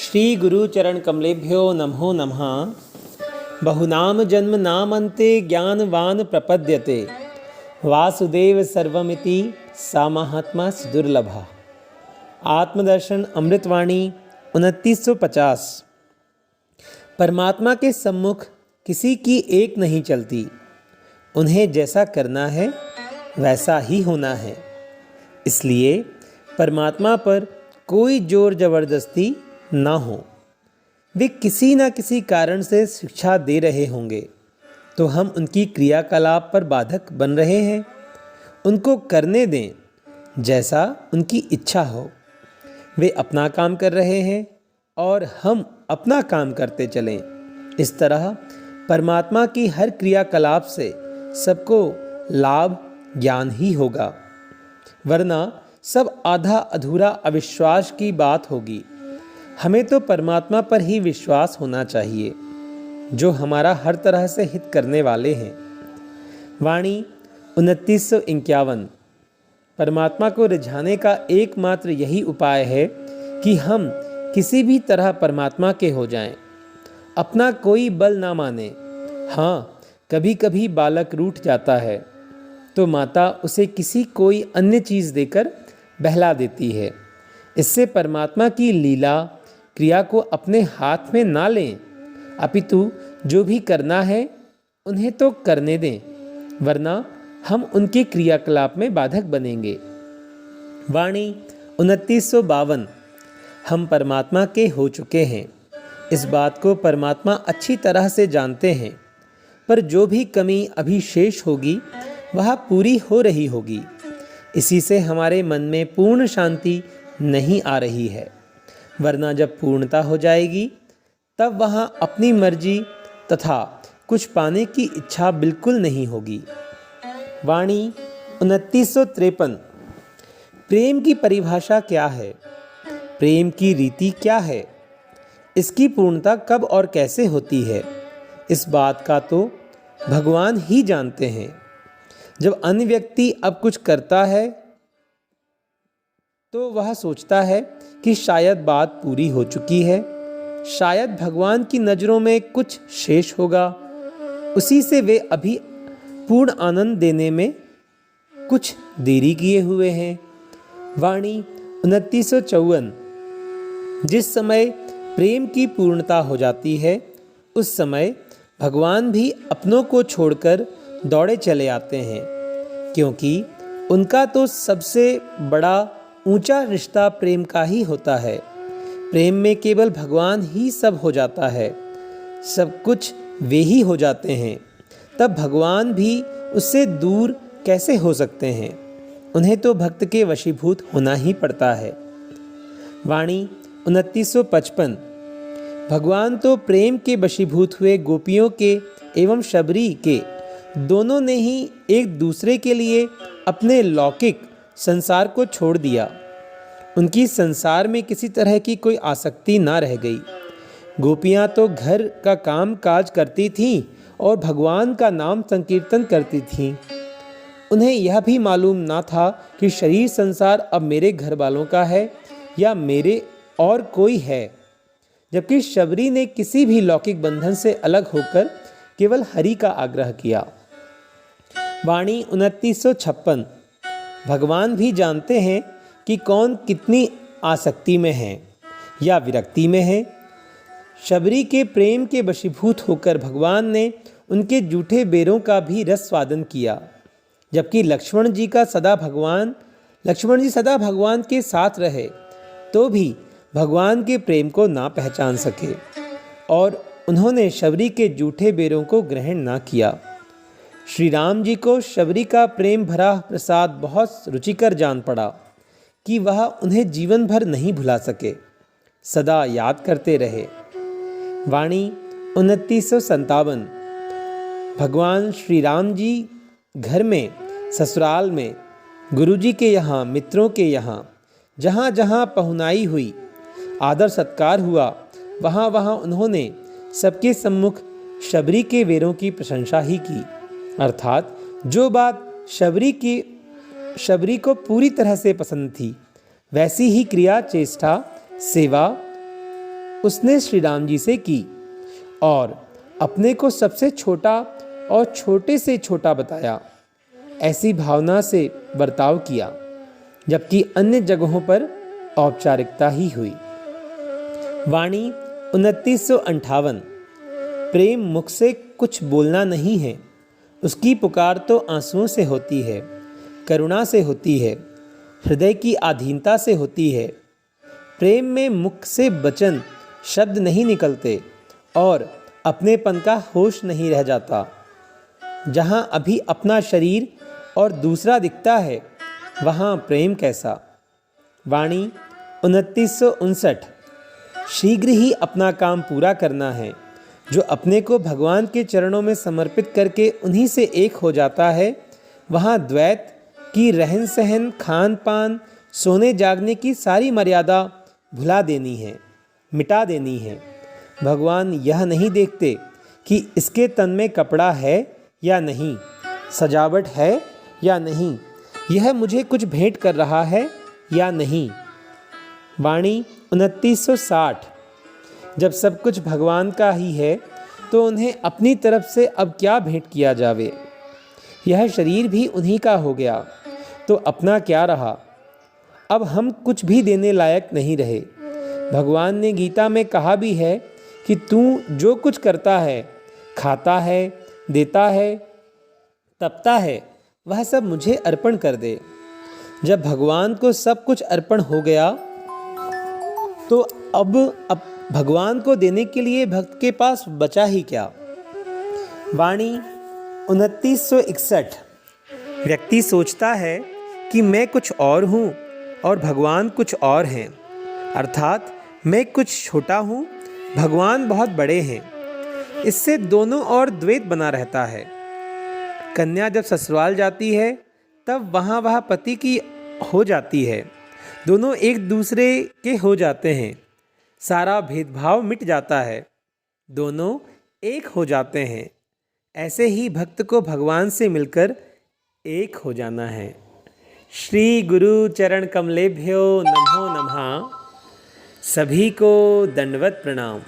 श्री गुरु चरण कमलेभ्यो नमो नमः। बहुनाम जन्म नामन्ते ज्ञानवान प्रपद्यते वासुदेव सर्वमिति सा महात्मा सुदुर्लभा। आत्मदर्शन अमृतवाणी 2950। परमात्मा के सम्मुख किसी की एक नहीं चलती। उन्हें जैसा करना है वैसा ही होना है। इसलिए परमात्मा पर कोई जोर जबरदस्ती ना हो। वे किसी न किसी कारण से शिक्षा दे रहे होंगे तो हम उनकी क्रियाकलाप पर बाधक बन रहे हैं। उनको करने दें जैसा उनकी इच्छा हो। वे अपना काम कर रहे हैं और हम अपना काम करते चलें। इस तरह परमात्मा की हर क्रियाकलाप से सबको लाभ ज्ञान ही होगा, वरना सब आधा अधूरा अविश्वास की बात होगी। हमें तो परमात्मा पर ही विश्वास होना चाहिए जो हमारा हर तरह से हित करने वाले हैं। वाणी 2951। परमात्मा को रिझाने का एकमात्र यही उपाय है कि हम किसी भी तरह परमात्मा के हो जाएं, अपना कोई बल ना माने। हाँ, कभी कभी बालक रूठ जाता है तो माता उसे किसी कोई अन्य चीज़ देकर बहला देती है। इससे परमात्मा की लीला क्रिया को अपने हाथ में ना लें, अपितु जो भी करना है उन्हें तो करने दें, वरना हम उनके क्रियाकलाप में बाधक बनेंगे। वाणी 2952। हम परमात्मा के हो चुके हैं, इस बात को परमात्मा अच्छी तरह से जानते हैं, पर जो भी कमी अभी शेष होगी वह पूरी हो रही होगी। इसी से हमारे मन में पूर्ण शांति नहीं आ रही है, वरना जब पूर्णता हो जाएगी तब वहाँ अपनी मर्जी तथा कुछ पाने की इच्छा बिल्कुल नहीं होगी। वाणी 2953। प्रेम की परिभाषा क्या है? प्रेम की रीति क्या है? इसकी पूर्णता कब और कैसे होती है? इस बात का तो भगवान ही जानते हैं। जब अन्य व्यक्ति अब कुछ करता है तो वह सोचता है कि शायद बात पूरी हो चुकी है, शायद भगवान की नज़रों में कुछ शेष होगा। उसी से वे अभी पूर्ण आनंद देने में कुछ देरी किए हुए हैं। वाणी 2954। जिस समय प्रेम की पूर्णता हो जाती है उस समय भगवान भी अपनों को छोड़कर दौड़े चले आते हैं, क्योंकि उनका तो सबसे बड़ा ऊंचा रिश्ता प्रेम का ही होता है। प्रेम में केवल भगवान ही सब हो जाता है, सब कुछ वे ही हो जाते हैं। तब भगवान भी उससे दूर कैसे हो सकते हैं? उन्हें तो भक्त के वशीभूत होना ही पड़ता है। वाणी 2955। भगवान तो प्रेम के वशीभूत हुए गोपियों के एवं शबरी के दोनों ने ही एक दूसरे के लिए अपने लौकिक संसार को छोड़ दिया। उनकी संसार में किसी तरह की कोई आसक्ति ना रह गई। गोपियाँ तो घर का काम काज करती थीं और भगवान का नाम संकीर्तन करती थीं। उन्हें यह भी मालूम ना था कि शरीर संसार अब मेरे घर वालों का है या मेरे और कोई है, जबकि शबरी ने किसी भी लौकिक बंधन से अलग होकर केवल हरि का आग्रह किया। वाणी 2956। भगवान भी जानते हैं कि कौन कितनी आसक्ति में है या विरक्ति में है। शबरी के प्रेम के वशीभूत होकर भगवान ने उनके जूठे बेरों का भी रस स्वादन किया, जबकि लक्ष्मण जी सदा भगवान के साथ रहे तो भी भगवान के प्रेम को ना पहचान सके और उन्होंने शबरी के जूठे बेरों को ग्रहण ना किया। श्री राम जी को शबरी का प्रेम भरा प्रसाद बहुत रुचिकर जान पड़ा कि वह उन्हें जीवन भर नहीं भुला सके, सदा याद करते रहे। वाणी 2957। भगवान श्री राम जी घर में, ससुराल में, गुरुजी के यहाँ, मित्रों के यहाँ, जहाँ जहाँ पहुनाई हुई, आदर सत्कार हुआ, वहाँ वहाँ उन्होंने सबके सम्मुख शबरी के वेरों की प्रशंसा ही की। अर्थात जो बात शबरी को पूरी तरह से पसंद थी वैसी ही क्रिया, चेष्टा, सेवा उसने श्री राम जी से की और अपने को सबसे छोटा और छोटे से छोटा बताया। ऐसी भावना से बर्ताव किया, जबकि अन्य जगहों पर औपचारिकता ही हुई। वाणी 2958। प्रेम मुख से कुछ बोलना नहीं है, उसकी पुकार तो आंसुओं से होती है, करुणा से होती है, हृदय की आधीनता से होती है। प्रेम में मुख से वचन शब्द नहीं निकलते और अपनेपन का होश नहीं रह जाता। जहाँ अभी अपना शरीर और दूसरा दिखता है, वहाँ प्रेम कैसा। वाणी 2959। शीघ्र ही अपना काम पूरा करना है। जो अपने को भगवान के चरणों में समर्पित करके उन्हीं से एक हो जाता है, वहाँ द्वैत की रहन सहन, खान पान, सोने जागने की सारी मर्यादा भुला देनी है, मिटा देनी है। भगवान यह नहीं देखते कि इसके तन में कपड़ा है या नहीं, सजावट है या नहीं, यह मुझे कुछ भेंट कर रहा है या नहीं। वाणी 2960। जब सब कुछ भगवान का ही है तो उन्हें अपनी तरफ से अब क्या भेंट किया जावे। यह शरीर भी उन्हीं का हो गया तो अपना क्या रहा। अब हम कुछ भी देने लायक नहीं रहे। भगवान ने गीता में कहा भी है कि तू जो कुछ करता है, खाता है, देता है, तपता है, वह सब मुझे अर्पण कर दे। जब भगवान को सब कुछ अर्पण हो गया तो अब भगवान को देने के लिए भक्त के पास बचा ही क्या। वाणी 2961। व्यक्ति सोचता है कि मैं कुछ और हूँ और भगवान कुछ और हैं, अर्थात मैं कुछ छोटा हूँ, भगवान बहुत बड़े हैं। इससे दोनों ओर द्वैत बना रहता है। कन्या जब ससुराल जाती है तब वहाँ वह पति की हो जाती है, दोनों एक दूसरे के हो जाते हैं, सारा भेदभाव मिट जाता है, दोनों एक हो जाते हैं। ऐसे ही भक्त को भगवान से मिलकर एक हो जाना है। श्री गुरु चरण कमलेभ्यो नमो नमः। सभी को दंडवत प्रणाम।